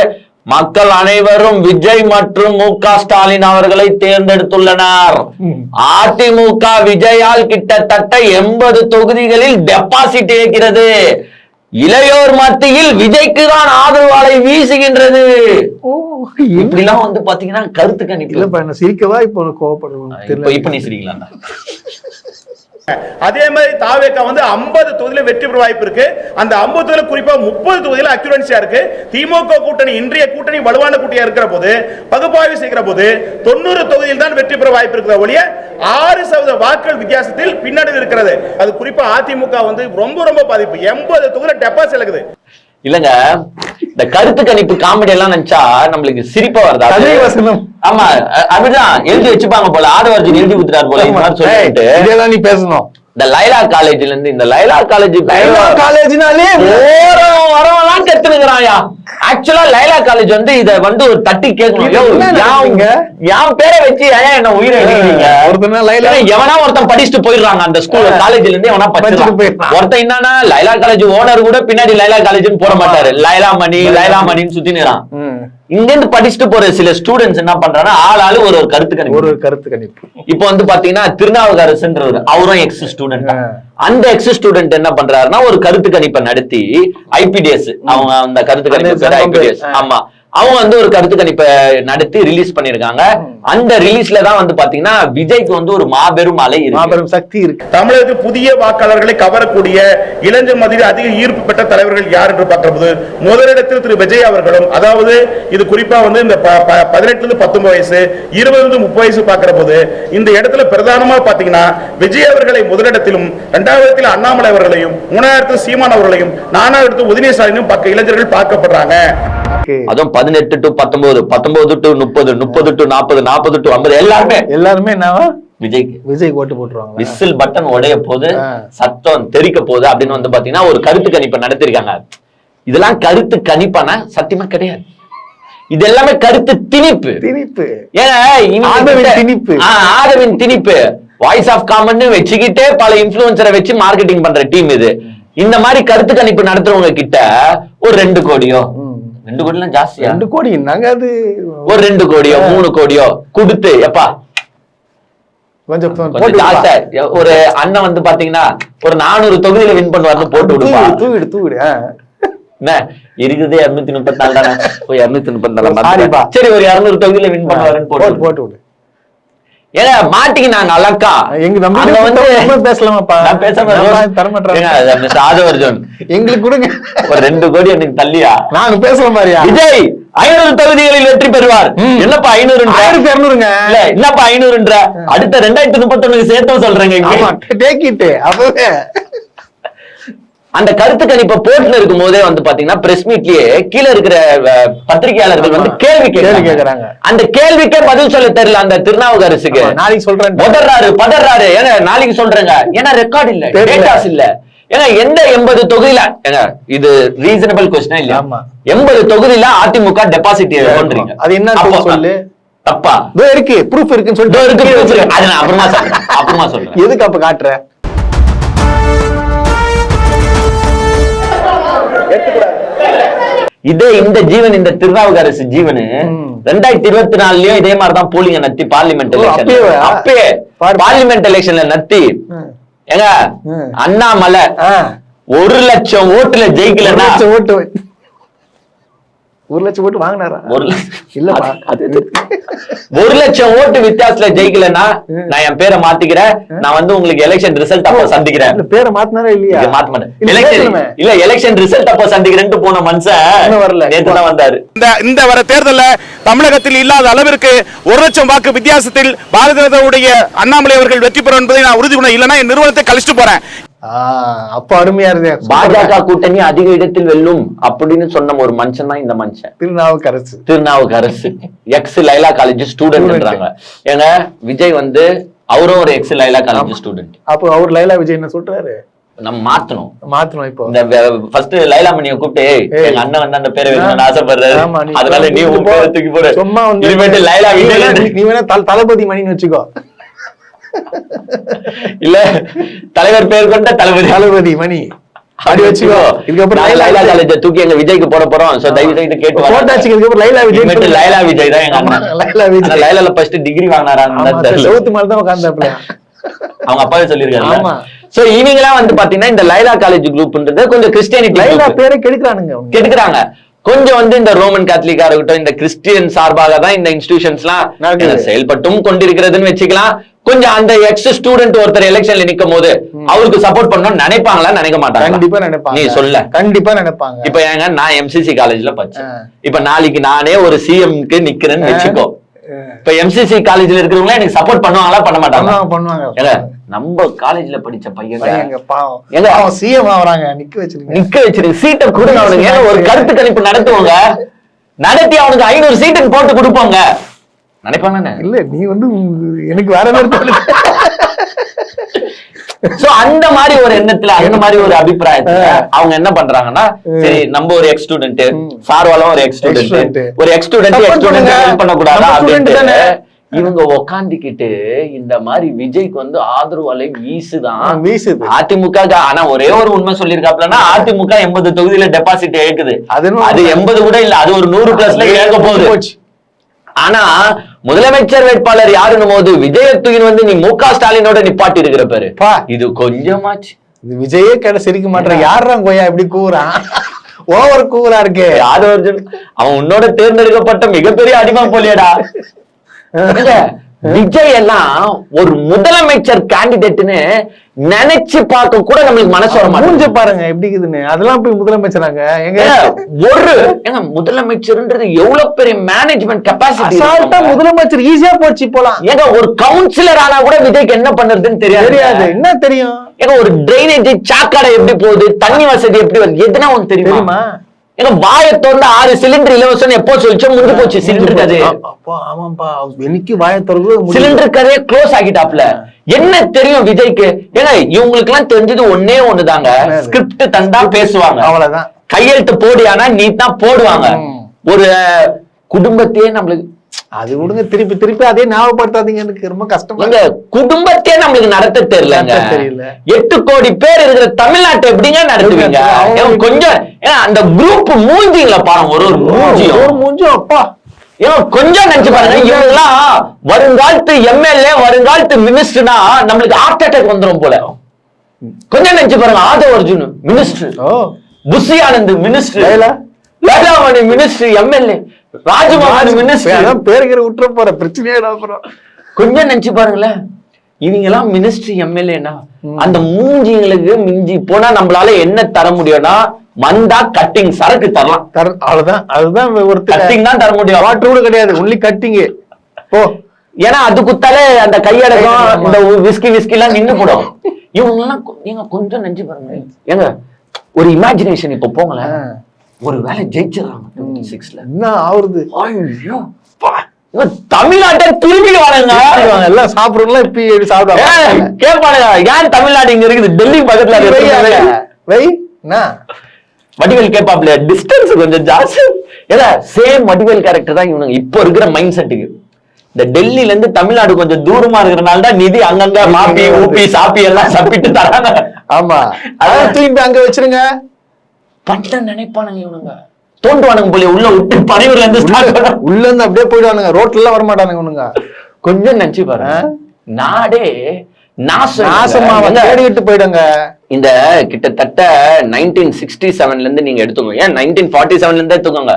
மக்கள் அனைவரும் விஜய் மற்றும் மு.க. ஸ்டாலின் அவர்களை தேர்ந்தெடுத்துள்ளனர். அதிமுக விஜயால் கிட்டத்தட்ட 80 தொகுதிகளில் டெபாசிட் இருக்கிறது. இளையோர் மத்தியில் விஜய்க்கு தான் ஆதரவாளை வீசுகின்றது. இப்படிலாம் வந்து பாத்தீங்கன்னா கருத்து கணிப்பு. சிரிக்கவா இப்போ கோவப்படுவோம்? இப்ப நீ சிரிக்கலாம். அதே மாதிரி தாவேகா வந்து 50 தொகுதியில வெற்றி பெற வாய்ப்பு இருக்கு. அந்த 50 தொகுதியில குறிப்பா 30 தொகுதியில அக்யூரன்சியா இருக்கு. திமுக கூட்டணி இன்றைய கூட்டணி வலுவான கூட்டணியா இருக்கிற போது பகுப்பாய்வு செய்கிற போது 90 தொகுதியில் தான் வெற்றி பெற வாய்ப்பு இருக்கிற ஒழிய 6% வாக்குகள் வித்தியாசத்தில் பின்னாடி இருக்கிறது. அது குறிப்பா அதிமுக வந்து ரொம்ப ரொம்ப பாதிப்பு. 80 தொகுதியில டெபாசிட் இருக்குது. இல்லங்க, இந்த கருத்து கணிப்பு காமெடி எல்லாம் நினைச்சா நம்மளுக்கு சிரிப்பா வருதா? ஆமா, அப்படிதான் எழுதி வச்சுப்பாங்க போல. ஆதவர்ஜன் எழுதி கொடுத்துட்டாரு போல சொல்லிட்டு இதெல்லாம் நீ பேசணும். இந்த லைலா காலேஜ்ல இருந்து இந்த லைலா காலேஜ்னாலே வரவெல்லாம் கத்துனுக்குறாயா. ஆக்சுவலா லைலா காலேஜ் வந்து இத வந்து ஒரு தட்டி கேட்கணும். என் பேரை வச்சு ஏன் என்ன உயிரை எழுதிங்க? எவனா ஒருத்தன் படிச்சுட்டு போயிடுறாங்க அந்த ஸ்கூல் காலேஜ்ல இருந்து. எவனா படிச்சுட்டு போயிடுறான். ஒருத்தன் என்னன்னா லைலா காலேஜ் ஓனர் கூட பின்னாடி லைலா காலேஜ்னு போட மாட்டாரு. லைலா மணின்னு சுத்தினுறான். இங்க இருந்து படிச்சுட்டு போற சில ஸ்டூடெண்ட்ஸ் என்ன பண்றாங்கன்னா ஆளாளு ஒரு கருத்து கணிப்பு. இப்போ வந்து பாத்தீங்கன்னா திருநாவுக்கரசுன்றவர் அவரும் எக்ஸ் ஸ்டூடெண்ட். அந்த எக்ஸ் ஸ்டூடெண்ட் என்ன பண்றாருன்னா ஒரு கருத்து கணிப்பை நடத்தி ஐபிடிஎஸ் அவங்க அந்த கருத்து கணிப்பு ஐபிடிஎஸ் ஆமா அவங்க வந்து ஒரு கருத்து கணிப்பை நடத்தி ரிலீஸ் பண்ணிருக்காங்க. அந்த ரிலீஸ்ல தான் வந்து பாத்தீங்கன்னா விஜய்க்கு வந்து ஒரு மாபெரும் அலை இருக்கு, மாபெரும் சக்தி இருக்கு. தமிழகத்தில் புதிய வாக்காளர்களை கவரக்கூடிய இளைஞர் மத்தியில் அதிக ஈர்ப்பு பெற்ற தலைவர்கள் யார் என்று பார்க்கும்போது முதலிடத்தில் திரு விஜய் அவர்களும், அதாவது இது குறிப்பா வந்து இந்த 18 19 வயசு 20 30 வயசு பார்க்கிற போது இந்த இடத்துல பிரதானமா பாத்தீங்கன்னா விஜய் அவர்களை முதலிடத்திலும், 2வது இடத்தில் அண்ணாமலை அவர்களையும், 3வது இடத்தில் சீமான் அவர்களையும், 4வது இடத்தில் உதயநிதி ஸ்டாலினும் இளைஞர்கள் பார்க்கப்படுறாங்க. அதுவும் 18 to 19, 19 to 30, 30 to 40, 40 to 50 எல்லாருமே என்னவா விஜய் ஓட்டு போட்டுருவாங்க. விசில் பட்டன் உடைய போது சத்தம் தெரிக்க போகுது அப்படின்னு வந்து பாத்தீங்கன்னா ஒரு கருத்து கணிப்பை நடத்திருக்காங்க. இதெல்லாம் கருத்து கணிப்பான சத்தியமா கிடையாது. இது எல்லாமே கருத்து திணிப்பு. ஆதவின் திணிப்பு. வாய்ஸ் ஆஃப் காமன் வச்சுக்கிட்டே பல இன்ஃபுளுசரை வச்சு மார்க்கெட்டிங் பண்ற டீம் இது. இந்த மாதிரி கருத்து கணிப்பு நடத்துறவங்க கிட்ட ஒரு 2 கோடியோ 2 கோடி எல்லாம் ஜாஸ்தியா? 2 கோடி நாங்க அது ஒரு 2 கோடியோ 3 கோடியோ கொடுத்து எப்பா கொஞ்சம் ஜாஸ்தியா ஒரு அண்ணன் வந்து பாத்தீங்கன்னா ஒரு 400 தொகுதியில வின் பண்ணுவாரு போட்டு விடுப்பா. தூவிடு என்ன இருக்குது 234 தானே, 234 சரி ஒரு 200 தொகுதியில வின் பண்ணுவாருன்னு போட்டு விடு. ஏங்க மாட்டிக்கினாங்க அலக்கா. எங்க நம்பி வந்து பேசலாமாப்பா? நான் பேசாம தரமாட்டேன். ஆதவர்ஜன் எங்களுக்கு கொடுங்க ஒரு 2 கோடி எனக்கு தள்ளியா நாங்க பேசலாம் மாதிரியா? விஜய் 500 தொகுதிகளில் வெற்றி பெறுவார். என்னப்பா 500 1200ங்க இல்ல என்னப்பா 500ன்ற அடுத்த 2031 சேர்த்து சொல்றேங்க. அப்பவே அந்த கருத்து கணிப்பை போட்டுல இருக்கும் போதே வந்து பாத்தீங்கன்னா பிரஸ் மீட்லயே கீழே இருக்கிற பத்திரிகையாளர்கள் வந்து கேள்வி கேட்கறாங்க. அந்த கேள்விக்கே பதில் சொல்ல தெரியல அந்த திருநாவுக்கரசுக்கு. நாளைக்கு சொல்றேன் பதறாரு. ஏன்னா நாளைக்கு சொல்றேங்க, ஏன்னா ரெக்கார்ட் இல்ல, டேட்டாஸ் இல்ல. ஏன்னா எந்த 80 தொகுதியில ஏங்க இது ரீசனபிள் கொஸ்டினா இல்ல? 80 தொகுதியில அதிமுக டெபாசிட் பண்றீங்க. அது என்ன சொல்லு தப்பா இருக்கு, ப்ரூஃப் இருக்குன்னு சொல்லிட்டு அது நான் அப்புறமா சொல்றேன். எதுக்கு அப்ப காட்டுற? இதே இந்த ஜீவன் இந்த திருநாவுக்கரசு ஜீவனு 2024லயும் இதே மாதிரிதான் போலிங்க நத்தி பார்லிமெண்ட் எலெக்ஷன். அப்பயே பார்லிமெண்ட் எலெக்ஷன்ல நத்தி ஏங்க அண்ணாமலை 1 லட்சம் ஓட்டுல ஜெயிக்கலன்னா 1 லட்சம் ஓட்டு வாங்கினாரா? இல்லப்பா அது 1 லட்சம் ஓட்டு வித்தியாசத்துல ஜெயிக்கலன்னா நான் என் பேரை மாத்திக்கிறேன், நான் வந்து உங்களுக்கு எலெக்ஷன் ரிசல்ட் அப்ப சந்திக்கிறேன். பேரை மாத்தினாரா இல்லையா? மாத்த மாட்டேன், எலெக்ஷன் ரிசல்ட் அப்ப சந்திக்கிறேன்னு போன மனுஷன் வரல, நேத்து தான் வந்தாரு. இந்த வர தேர்தல்ல தமிழகத்தில் இல்லாத அளவிற்கு 1 லட்சம் வாக்கு வித்தியாசத்தில் பாரதிய ஜனதாவுடைய அண்ணாமலை அவர்கள் வெற்றி பெறும் என்பதை நான் உறுதி பண்ண, இல்லைன்னா என் நிறுவனத்தை கழிச்சுட்டு போறேன். அப்ப அருமையா இருக்கு. பாஜக கூட்டணி அதிக இடத்தில் வெல்லும் அப்படின்னு சொன்ன ஒரு மனுஷன் தான் இந்த மனுஷன், திருநாவுக்கரசு. எக்ஸ் லைலா காலேஜ் ஸ்டூடெண்ட்ன்றாங்க. ஏங்க விஜய் வந்து அவரும் ஒரு எக்ஸ் லைலா காலேஜ் ஸ்டூடெண்ட். அப்போ அவர் லைலா விஜய் என்ன சொல்றாரு? நம்ம மாத்தணும். இப்போ இந்த ஃபர்ஸ்ட் லைலா மணியை கூப்பிட்டு எங்க அண்ணன் வந்து அந்த பேரை வேணும்னு ஆசைப்படுறாரு, அதனால நீ உன் பேரை தூக்கி போடு, சும்மா வந்து லைலா விஜய் நீ வேணா தளபதி மணின்னு வச்சுக்கோ. இல்ல தலைவர் பேர் கொண்ட தளபதி மணி அப்படி வச்சுக்கோ. இதுக்கப்புறம் லைலா காலேஜ் தூக்கி எங்க விஜய்க்கு போட போறோம். சோ தயவு செய்து கேட்டு போட்டாச்சு. இதுக்கப்புறம் லைலா விஜய் தான் எங்க அண்ணன். லைலால ஃபர்ஸ்ட் டிகிரி வாங்கினாரான்னு தெரியல, செவுத்து மேல தான் உட்கார்ந்தாப்ல. அவங்க அப்பாவே சொல்லிருக்காங்க. சோ இவங்கலாம் வந்து பாத்தீங்கன்னா இந்த லைலா காலேஜ் குரூப்ன்றது கொஞ்சம் கிறிஸ்டியானிட்டி லைலா பேரை கெடுக்குறாங்க. கொஞ்சம் வந்து இந்த ரோமன் கேத்தலிக்கா இருக்கட்டும், இந்த கிறிஸ்டியன் சார்பாக தான் இந்த இன்ஸ்டிடியூஷன்ஸ் எல்லாம் செயல்பட்டும் கொண்டிருக்கிறதுன்னு வச்சுக்கலாம். கொஞ்சம் அந்த எக்ஸ் ஸ்டூடெண்ட் ஒருத்தர் எலெக்ஷன்ல நிக்கும் போது அவருக்கு சப்போர்ட் பண்ணணும்னு நினைப்பாங்களா, நினைக்க மாட்டாங்க? கண்டிப்பா நினைப்பாங்க. நீ சொல்ல. கண்டிப்பா நினைப்பாங்க. இப்ப ஏங்க நான் எம்சிசி காலேஜ்ல படிச்சேன். இப்ப நாளைக்கு நானே ஒரு சிஎம்க்கு நிக்கிறேன்னு வச்சுக்கோ. இப்ப எம்சிசி காலேஜ்ல இருக்கிறவங்க எனக்கு சப்போர்ட் பண்ணுவாங்களா, பண்ண மாட்டாங்க? பண்ணுவாங்க. நம்ம காலேஜ்ல படிச்ச பையன் பாவம் சிஎம் ஆவறாங்க, நிக்க வச்சிருக்க சீட்டை கொடுங்க அவனுங்க. ஒரு கருத்து கணிப்பு நடத்துவாங்க, நடத்தி அவனுக்கு 500 சீட்டுக்கு போட்டு கொடுப்பாங்க நினைப்பாங்க. இல்ல நீ வந்து எனக்கு வேற மாதிரி சோ அந்த மாதிரி ஒரு எண்ணத்துல, அந்த மாதிரி ஒரு அபிப்பிராயத்துல அவங்க என்ன பண்றாங்கன்னா, சரி நம்ம ஒரு எக்ஸ் ஸ்டூடெண்ட், சார்வாலும் ஒரு எக்ஸ் ஸ்டூடெண்ட், ஒரு எக்ஸ் ஸ்டூடெண்ட் ஹெல்ப் பண்ணக்கூடாதா அப்படின்னு இவங்க உக்காந்துக்கிட்டு இந்த மாதிரி விஜய்க்கு வந்து ஆதரவு அலை வீசுதான். அதிமுக ஆனா ஒரே ஒரு உண்மை சொல்லிருக்காப்லன்னா, அதிமுக 80 தொகுதியில டெபாசிட் இழக்குது. அது 80 கூட இல்ல, அது ஒரு 100+ இழக்க போகுது. ஆனா முதலமைச்சர் வேட்பாளர் யாருன்னு போது விஜயத்துக்கு வந்து நீ மு.க. ஸ்டாலினோட நிப்பாட்டி இருக்கிற பாரு, இது கொஞ்சமாச்சு. இது விஜயே கேட்ட சிரிக்க மாட்டேன். யாரா கொய்யா இப்படி கூறான், ஓவர் கூறா இருக்கு. அவன் உன்னோட தேர்ந்தெடுக்கப்பட்ட மிகப்பெரிய அடிமை போலியடா. விஜய் எல்லாம் ஒரு முதலமைச்சர் கேண்டிடேட்னு நினைச்சு பார்க்க கூட நம்மளுக்கு மனசு வர மாட்டேங்குது. பாருங்க எப்படி இருக்குதுன்னு. அதெல்லாம் போய் முதலமைச்சராங்க எங்க முதலமைச்சர்ன்றது எவ்வளவு பெரிய மேனேஜ்மெண்ட் கெபாசிட்டி. முதலமைச்சர் ஈஸியா போச்சு போலாம். ஏங்க ஒரு கவுன்சிலர் ஆனா கூட விஜய்க்கு என்ன பண்றதுன்னு தெரியாது. என்ன தெரியும்? ஏங்க ஒரு டிரைனேஜ் சாக்கடை எப்படி போகுது, தண்ணி வசதி எப்படி வருது, எதுனா ஒண்ணு தெரியுமா? ஏன்னா வாயை திறந்து 6 சிலிண்டர் இலவசம் எப்போ சொல்லிச்சோ முடிஞ்சு போச்சு. சிலிண்டர் கதை ஆமாப்பா, எனக்கு வாயை திறந்து சிலிண்டர் கதையை க்ளோஸ் ஆகிட்டாப்ல. என்ன தெரியும் விஜய்க்கு? ஏன்னா இவங்களுக்கு எல்லாம் தெரிஞ்சது ஒன்னே ஒண்ணுதாங்க, ஸ்கிரிப்ட் தந்தா பேசுவாங்க, அவ்வளவுதான். கையெழுத்து போடியானா நீ தான் போடுவாங்க. ஒரு குடும்பத்தையே நம்மளுக்கு அது விடுங்க, திருப்பி அதே ஞாபகப்படுத்தாதீங்க, எனக்கு ரொம்ப கஷ்டமா. குடும்பத்தையே நம்மளுக்கு நடத்த தெரியல. 8 கோடி பேர் இருக்கிற தமிழ்நாட்டை எப்படிங்க நடத்துவீங்க? கொஞ்சம் அந்த குரூப் மூஞ்சிங்கள பாருங்க, ஒரு மூஞ்சியும் அப்பா கொஞ்சம் நினைச்சு பாருங்க. இவங்கெல்லாம் வருங்காலத்து எம்எல்ஏ, வருங்காலத்து மினிஸ்டர்னா நம்மளுக்கு ஹார்ட் அட்டாக் வந்துடும் போல. கொஞ்சம் நினைச்சு பாருங்க. Aadhav Arjun minister, Bussy Anand minister, Velamani minister, MLA Rajamohan minister, பேருக்கிற விட்டுற போற பிரச்சனையே. கொஞ்சம் நினைச்சு பாருங்களேன், இவங்க எல்லாம் மினிஸ்டர் எம்எல்ஏனா அந்த மூஞ்சிங்களுக்கு மிஞ்சி போனா நம்மளால என்ன தர முடியும்னா மந்தா கட்டிங் சரக்கு தரலாம். அவ்வளவுதான். அதுதான் ஒரு கட்டிங் தான் தர முடியும், வாட்டர் கூட கிடையாது, ஒன்லி கட்டிங். ஓ ஏன்னா அது குத்தாலே அந்த கையடக்கம் இந்த விஸ்கி எல்லாம் நின்று போடும். இவங்க எல்லாம் நீங்க கொஞ்சம் நினைச்சு பாருங்க. ஏங்க ஒரு இமேஜினேஷன் இப்ப போங்களேன், ஒரு வேலை ஜெயிச்சிடறாங்க 26ல, என்ன ஆகுது? ஐயோ தமிழ்நாட்டை திரும்பி வாங்க, எல்லாம் சாப்பிடுறோம். இப்ப சாப்பிடுவாங்க, கேட்பானுங்க ஏன் தமிழ்நாடு இங்க இருக்குது, டெல்லி பக்கத்துல வடிவேல் கேட்பாப்ல, டிஸ்டன்ஸ் கொஞ்சம் ஜாஸ்தி. ஏதா சேம் வடிவேல் கேரக்டர் தான் இவனுங்க இப்போ இருக்கிற மைண்ட் செட்டுக்கு. இந்த டெல்லில இருந்து தமிழ்நாடு கொஞ்சம் தூரமா இருக்கிறனால தான் நிதி அங்கங்க மாப்பி ஊப்பி சாப்பி எல்லாம் சப்பிட்டு தராங்க. ஆமா, அதான் தூக்கி அங்க வச்சிருங்க பண்ண நினைப்பானுங்க இவனுங்க. தோண்டுவானுங்க போல உள்ள விட்டு பனையூர்ல இருந்து உள்ள இருந்து அப்படியே போயிடுவானுங்க, ரோட்ல எல்லாம் வரமாட்டானுங்க இவனுங்க. கொஞ்சம் நினைச்சு பாருங்க, நாடே நாசமா தேடிட்டு போயிடுங்க. இந்த கிட்டத்தட்ட 1967ல இருந்து நீங்க எடுத்துக்கோங்க, ஏன் 1947ல இருந்தே எடுத்துக்கோங்க.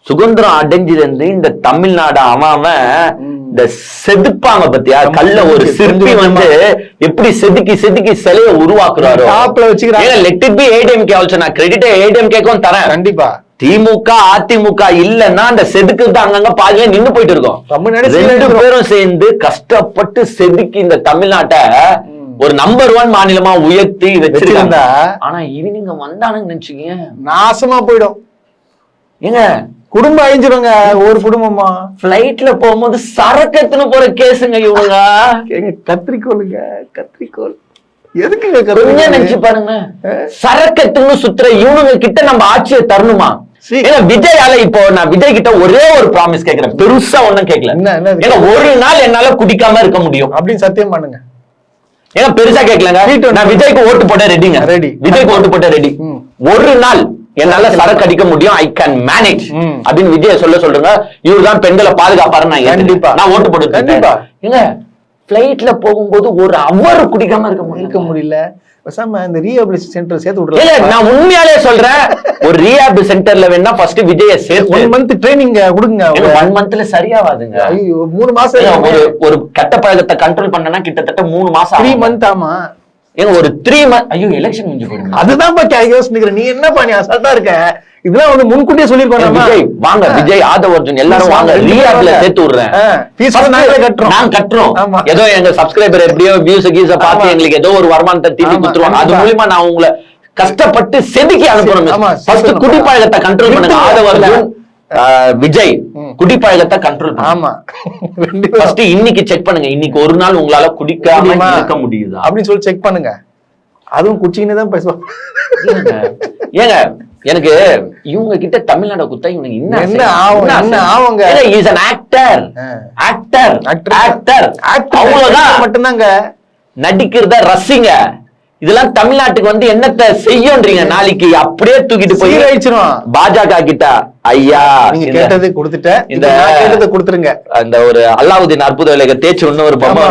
சுதந்திரம் அடைஞ்சதுல இருந்து இந்த தமிழ்நாடு அவன் இந்த செதுப்பாங்க பத்தியா கல்ல ஒரு சிற்பி வந்து எப்படி செதுக்கி செதுக்கி சிலையை உருவாக்குறாரோ டாப்ல வச்சுக்கிறாங்க. Let it be ADMK also, நான் கிரெடிட் ஏடிஎம்கேக்கும் தரேன். கண்டிப்பா திமுக அதிமுக இல்லன்னா அந்த செதுக்கு அங்கங்க பாதியில நின்னு போயிட்டு இருக்கோம். ரெண்டு பேரும் சேர்ந்து கஷ்டப்பட்டு செதுக்கி இந்த தமிழ்நாட்டை ஒரு நம்பர் 1 மாநிலமா உயர்த்தி வச்சிருக்காங்க. ஆனா இவனுங்க வந்தானுங்க நினைச்சுக்கீங்க நாசமா போயிடும். ஏங்க குடும்பம் அழிஞ்சிருங்க. ஒரு குடும்பமா பிளைட்ல போகும்போது சரக்கத்துன்னு போற கேஸுங்க இவங்க. கத்திரிக்கோளுங்க, கத்திரிக்கோள் எதுக்குங்க கொஞ்சம் நினைச்சு பாருங்க, சரக்கத்துன்னு சுத்துற இவனுங்க கிட்ட நம்ம ஆட்சியை தரணுமா? விஜயால இப்போ நான் விஜய் கிட்ட ஒரே ஒரு ப்ராமிஸ் கேட்கிறேன், பெருசா ஒண்ணும் கேட்கல. ஏன்னா ஒரு நாள் என்னால குடிக்காம இருக்க முடியும் அப்படின்னு சத்தியம் பண்ணுங்க. ஏன்னா பெருசா கேட்கலங்க, நான் விஜய்க்கு ஓட்டு போட்ட ரெடிங்க, ரெடி. விஜய்க்கு ஓட்டு போட்ட ரெடி. ஒரு நாள் என்னால சரக்கு அடிக்க முடியும், ஐ கேன் மேனேஜ் அப்படின்னு விஜய் சொல்லுங்க. இவருதான் பெண்களை பாதுகாப்பாரு, நான் கண்டிப்பா நான் ஓட்டு போட்டு கண்டிப்பா. ஏங்க பிளைட்ல போகும்போது ஒரு அவர் குடிக்காம இருக்க முடியல. இந்த ரீஹாபிலிட்டேஷன் சென்டர் சேர்த்து விடுறேன். நான் உண்மையாலே சொல்றேன், ஒரு ரீஹாப் சென்டர்ல வேணா ஃபர்ஸ்ட் விஜய சேர்த்து 1 மந்த் ட்ரைனிங் கொடுங்க. 1 மந்த்ல சரியாவாதுங்க. ஐயோ 3 மாசம். ஒரு கெட்ட பழக்கத்தை கண்ட்ரோல் பண்ணனா கிட்டத்தட்ட 3 மாசம் 3 மந்த். ஆமா ஏங்க ஒரு 3 மந்த். ஐயோ எலெக்ஷன் முடிஞ்சு போயிடுங்க. அதுதான் யோசிக்கிறேன். நீ என்ன பண்ணி அசால்ட்டா இருக்க? இதெல்லாம் வந்து முன்கூட்டியே சொல்லிருக்கோம். விஜய் வாங்க, விஜய் ஆதவ் அர்ஜுன் எல்லாரும் வாங்க, ரீஹாப்ல சேர்த்து விடுறேன். ஃபீஸ் நாங்களே கட்டுறோம். நான் கட்டுறோம். ஏதோ எங்க சப்ஸ்கிரைபர் எப்படியோ வியூஸ் கீஸ பார்த்து எங்களுக்கு ஏதோ ஒரு வருமானத்தை தீட்டி குடுத்துருவாங்க. அது மூலமா நான் உங்களை கஷ்டப்பட்டு செதுக்கி அனுப்பணும். ஃபர்ஸ்ட் குடிப்பழக்கத்தை கண்ட்ரோல் பண்ணுங்க. ஆதவ் அர்ஜுன், விஜய் குடிப்பழக்கத்தை கண்ட்ரோல் பண்ணுங்க. ஆமா ஃபர்ஸ்ட் இன்னைக்கு செக் பண்ணுங்க, இன்னைக்கு ஒரு நாள் உங்களால குடிக்காம இருக்க முடியுதா அப்படின்னு சொல்லி செக் பண்ணுங்க. அதுவும் குச்சின்னு தான் பேசுவாங்க. ஏங்க எனக்கு இவங்க கிட்ட தமிழ்நாடு குத்தா இவங்க என்ன ஆவுங்க? இஸ் an actor அவ்வளவுதான் மட்டும்தாங்க. நடிக்கிறத ரசிங்க. இதெல்லாம் தமிழ்நாட்டுக்கு வந்து என்னத்தை செய்யும்ன்றீங்க? நாளைக்கு அப்படியே தூக்கிட்டு போய் பாஜக கிட்ட ஐயா நீங்க கேட்டது கொடுத்துட்டேன், இந்த கேட்டதை கொடுத்துருங்க. அந்த ஒரு அல்லாவுதீன் அற்புத விலைக தேய்ச்சி இன்னொரு பொம்மை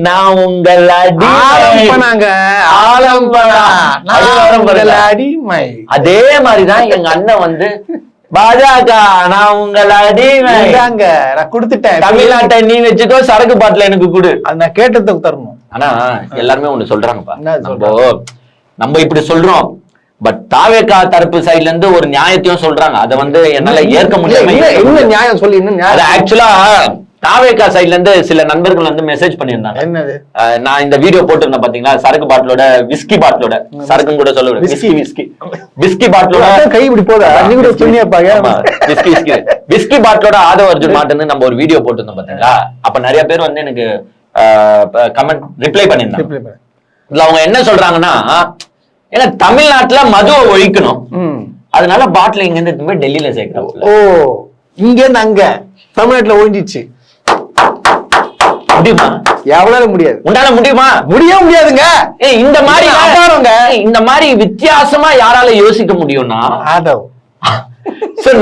நான் உங்கள் அடிமை. அதே மாதிரிதான் எங்க அண்ணன் வந்து பாஜக நான் உங்கள் அடிமைங்க, நான் கொடுத்துட்டேன், தமிழ்நாட்டை நீ வச்சுக்கோ, சரக்கு பாட்டில எனக்கு கொடு. அது நான் கேட்டதை தரணும். ஆனா எல்லாருமே ஒண்ணு சொல்றாங்கப்பா, நம்ம இப்படி சொல்றோம், பட் தாவேகா தரப்பு சைட்ல இருந்து ஒரு நியாயத்தையும் சொல்றாங்க. அதை வந்து என்னால ஏற்க முடியல. என்ன நியாயம் சொல்லி? ஆக்சுவலா தாவேகா சைட்ல இருந்து சில நண்பர்கள் வந்து மெசேஜ் பண்ணியிருந்தாங்க. என்னது? நான் இந்த வீடியோ போட்டிருந்தேன் பாத்தீங்களா, சரக்கு பாட்டிலோட விஸ்கி பாட்டிலோட, சரக்கும் கூட சொல்ல விஸ்கி பாட்டிலோட கை இப்படி போதா விஸ்கி பாட்டிலோட ஆதவ் அர்ஜுன் மாட்டுன்னு நம்ம ஒரு வீடியோ போட்டிருந்தோம் பாத்தீங்களா. அப்ப நிறைய பேர் வந்து எனக்கு கமெண்ட் ரிப்ளை பண்ணிருந்தாங்க. இதுல அவங்க என்ன சொல்றாங்கன்னா, ஏன்னா தமிழ்நாட்டுல மதுவை ஒழிக்கணும், அதனால பாட்டில் இங்க இருந்து போய் டெல்லியில சேர்க்கிறாங்க. ஓ, இங்க இருந்து அங்க தமிழ்நாட்டுல ஒழிஞ்சிச்சு. முடியுமா? எவ்வளவு முடியாது. உண்டால முடியுமா? முடியாதுங்க. இந்த மாதிரி இந்த மாதிரி வித்தியாசமா யாரால யோசிக்க முடியும்னா ஆதவ்.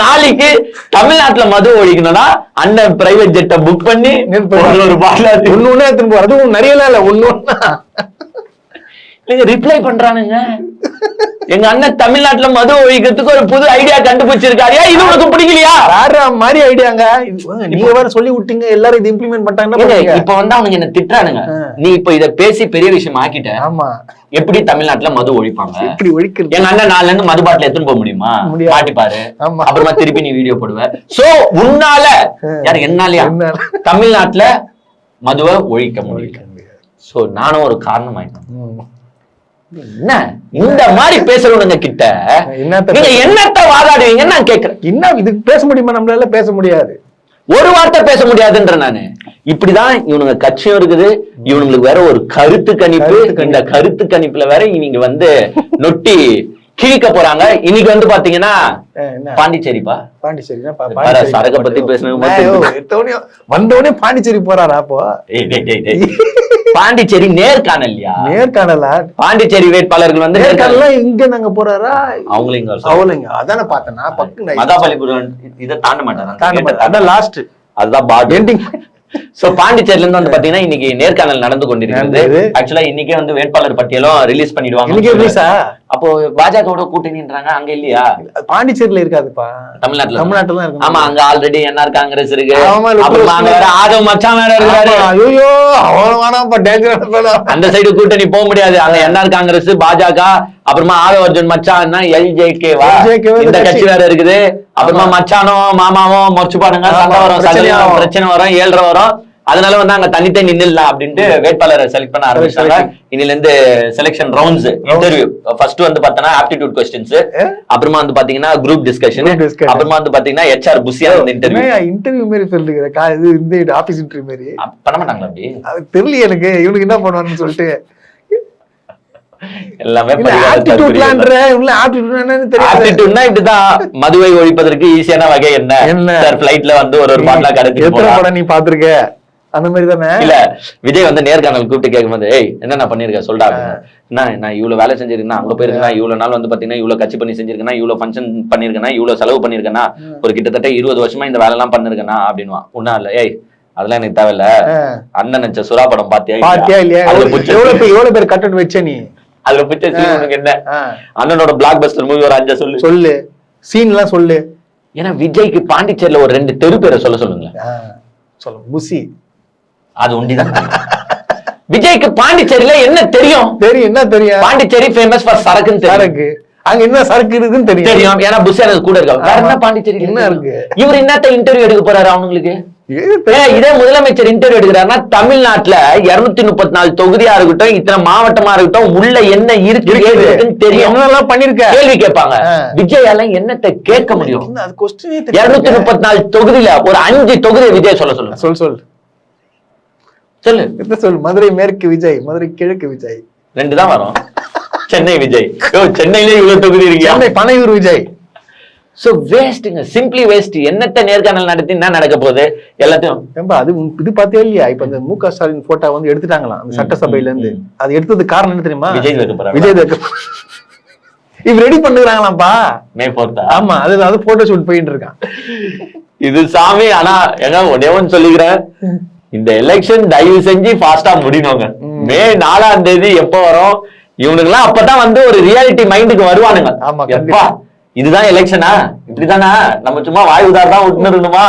நாளைக்கு தமிழ்நாட்டுல மது ஒழிக்கணும்னா அண்ணன் பிரைவேட் ஜெட்டை புக் பண்ணி ஒரு பாட்டில் ஒண்ணு எடுத்துன்னு போறது. அதுவும் நிறைய இல்ல, ஒண்ணு ரிப்ளை பண்றானுங்க. எங்க அண்ணன் தமிழ்நாட்டுல மது ஒழிக்கிறதுக்கு ஒரு புது ஐடியா கண்டுபிடிச்சிருக்காரு. இது உனக்கு பிடிக்கலையா? வேற மாதிரி ஐடியாங்க. நீங்க வேற சொல்லி விட்டீங்க, எல்லாரும் இது இம்ப்ளிமெண்ட் பண்ணிட்டாங்கன்னா. இப்ப வந்து அவங்க என்ன திட்டுறானுங்க, நீ இப்ப இத பேசி பெரிய விஷயம் ஆக்கிட்ட. ஆமா, எப்படி தமிழ்நாட்டுல மது ஒழிப்பாங்க? இப்படி ஒழிக்கிறது. எங்க அண்ணன் 4ல இருந்து மது பாட்டில் எடுத்துன்னு போக முடியுமா? மாட்டிப்பாரு. அப்புறமா திருப்பி நீ வீடியோ போடுவ. சோ உன்னால யாரு என்னாலயா தமிழ்நாட்டுல மதுவை ஒழிக்க முடியல. சோ நானும் ஒரு காரணம் ஆயிட்டேன். என்ன இந்த மாதிரி பேசுறவனுங்க கிட்ட நீங்க என்னத்த வாதாடுவீங்கன்னு நான் கேக்குறேன். என்ன இதுக்கு பேச முடியுமா? நம்மளால பேச முடியாது, ஒரு வார்த்தை பேச முடியாதுன்ற நானு. இப்படிதான் இவனுங்க கட்சியும் இருக்குது, இவனுங்களுக்கு வேற ஒரு கருத்து கணிப்பு. இந்த கருத்து கணிப்புல வேற இவங்க வந்து நொட்டி கிழிக்க போறாங்க. இன்னைக்கு வந்து பாத்தீங்கன்னா பாண்டிச்சேரிப்பா, சரக்க பத்தி பேசுனது வந்தோடனே பாண்டிச்சேரி போறாரா? அப்போ பாண்டிச்சேரி நேர்காணல்யா? நேர்காணலா? பாண்டிச்சேரி வேட்பாளர்கள் வந்து நேர்காணல் இங்க நாங்க போறாரா? அவங்களும் அதான பார்த்தேன். மகாபலிபுரம் இதை தாண்ட மாட்டாங்க, அதான் லாஸ்ட், அதுதான் பாண்டிங். சோ பாண்டிச்சேரில இருந்து வந்து பாத்தீங்கன்னா இன்னைக்கு நேர்காணல் நடந்து கொண்டிருக்கிறது. ஆக்சுவலா இன்னைக்கே வந்து வேட்பாளர் பட்டியலும் ரிலீஸ் பண்ணிடுவாங்க. அப்போ பாஜகவோட கூட்டணின்றாங்க, அங்க இல்லையா? பாண்டிச்சேரியில இருக்காதுப்பா, தமிழ்நாட்டுல தமிழ்நாட்டுல தான் இருக்கு. ஆமா, அங்க ஆல்ரெடி என்ஆர் காங்கிரஸ் இருக்கு. ஆமா, அப்புறமா அங்க வேற ஆதவ் மச்சான் வேற இருக்காரு. ஐயோ அவ்வளவு டேஞ்சரான அந்த சைடு கூட்டணி போக முடியாது. அங்க என்ஆர் காங்கிரஸ், பாஜக, அப்புறமா ஆதவ் அர்ஜுன் மச்சான் LJK-வா இந்த கட்சி வேற இருக்குது. அப்புறமா மச்சானும் மாமாவும் மொச்சுப்பாடுங்க, சண்டை வரும், பிரச்சனை வரும், 7 வரும். அதனால வந்து அங்க தனித்தனி நின்னுடலாம் அப்படின்ட்டு வேட்பாளரை செலக்ட் பண்ண ஆரம்பிச்சாங்க. இன்னில இருந்து செலக்ஷன் ரவுண்ட்ஸ், இன்டர்வியூ. ஃபர்ஸ்ட் வந்து பாத்தீங்கன்னா ஆப்டிடியூட் கொஸ்டின்ஸ், அப்புறமா வந்து பாத்தீங்கன்னா குரூப் டிஸ்கஷன், அப்புறமா வந்து பாத்தீங்கன்னா HR புசியா வந்து இன்டர்வியூ மாதிரி சொல்லிருக்கேன். இது இந்த ஆபீஸ் இன்டர்வியூ மாதிரி பண்ண மாட்டாங்களா? அப்படி தெரியல எனக்கு, இவனுக்கு என்ன பண்ணுவான்னு சொல்லிட்டு எல்லாமே இப்படிதான். மதுவை ஒழிப்பதற்கு ஈஸியான வகை என்ன? பிளைட்ல வந்து ஒரு பாட்டிலா கடத்தி நீ பாத்துருக்க அந்த மாதிரி தானே. இல்ல, விஜய் வந்து நேர்காணல் கூப்பிட்டு கேட்கும்போது, ஏய் என்ன பண்ணிருக்க சொல்றா, நான் இவ்வளவு வேலை செஞ்சிருக்கேன், அங்க போயிருக்கேன், இவ்வளவு நாள் வந்து பாத்தீங்கன்னா இவ்வளவு கட்சி பண்ணி செஞ்சிருக்கேன், இவ்வளவு ஃபங்க்ஷன் பண்ணிருக்கேன், இவ்வளவு செலவு பண்ணிருக்கேன்னா, ஒரு கிட்டத்தட்ட 20 வருஷமா இந்த வேலை எல்லாம் பண்ணிருக்கேன்னா அப்படின்னுவான். ஒன்னா இல்ல, ஏய் அதெல்லாம் எனக்கு தேவையில்ல, அண்ணன் நச்ச சுறா படம் பாத்தியா இல்லையா, எவ்வளவு பேர் கட்டட் வச்ச நீ, அதுல பிடிச்ச என்ன அண்ணனோட பிளாக் பஸ்டர் மூவி ஒரு 5 சொல்லு சீன் எல்லாம் சொல்லு. ஏன்னா விஜய்க்கு பாண்டிச்சேரியில ஒரு 2 தெரு பேரை சொல்லுங்க. சொல்ல புசி, அது ஒண்டிதான். விஜய்க்கு பாண்டிச்சேரியில என்ன தெரியும்? என்ன தெரியும்? பாண்டிச்சேரி ஃபேமஸ் ஃபார் சரக்குன்னு சரக்கு. அங்க என்ன சரக்கு இருக்குன்னு தெரியும். ஏன்னா புசி எனக்கு கூட இருக்காங்க. வேற என்ன பாண்டிச்சேரி என்ன இருக்கு? இவர் என்னத்த இன்டர்வியூ எடுக்க போறாரு அவங்களுக்கு? இதே முதலமைச்சர் இன்டர்வியூ எடுக்கிறாருன்னா தமிழ்நாட்டுல 234 தொகுதியா இருக்கட்டும், இத்தனை மாவட்டமா இருக்கட்டும், உள்ள என்ன இருக்குன்னு தெரியும், பண்ணிருக்க கேள்வி கேட்பாங்க. விஜயால என்னத்தை கேட்க முடியும்? 234 தொகுதியில ஒரு 5 தொகுதியை விஜய் சொல்லு. மதுரை மேற்கு விஜய், மதுரை கிழக்கு விஜய், 2 தான் வரும். சென்னை விஜய், சென்னையிலே இவ்வளவு தொகுதி இருக்கு. பனையூர் விஜய். சோ வேஸ்ட்ங்க, சிம்பிளி வேஸ்ட். என்னத்த நேர்காணல் நடத்தி என்ன நடக்க போகுது? எல்லாத்தையும் அது இது பார்த்தே இல்லையா? இப்ப இந்த MK ஸ்டாலின் போட்டோ வந்து எடுத்துட்டாங்களாம் அந்த சட்டசபையில இருந்து. அது எடுத்தது காரணம் என்ன தெரியுமா? விஜய் இவ் ரெடி பண்ணுறாங்களாம்பா மே 4. ஆமா, அது போட்டோ ஷூட் போயிட்டு இருக்கான். இது சாமி. ஆனா ஏங்க ஒன்னே ஒன்னு சொல்லிக்கிறேன், இந்த எலெக்ஷன் தயவு செஞ்சு ஃபாஸ்டா முடியணுங்க. மே 4ஆம் தேதி எப்ப வரும்? இவனுக்கு எல்லாம் அப்பதான் வந்து ஒரு ரியாலிட்டி மைண்டுக்கு வருவானுங்க. எப்பா இதுதான் எலெக்ஷனா, இப்படிதானா, நம்ம சும்மா வாய் உதார் தான் விட்டுணுமா,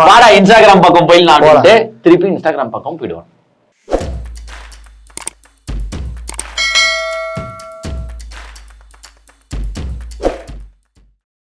வாடா இன்ஸ்டாகிராம் பக்கம் போயிடலாம், திருப்பி இன்ஸ்டாகிராம் பக்கம் போயிடுவான்.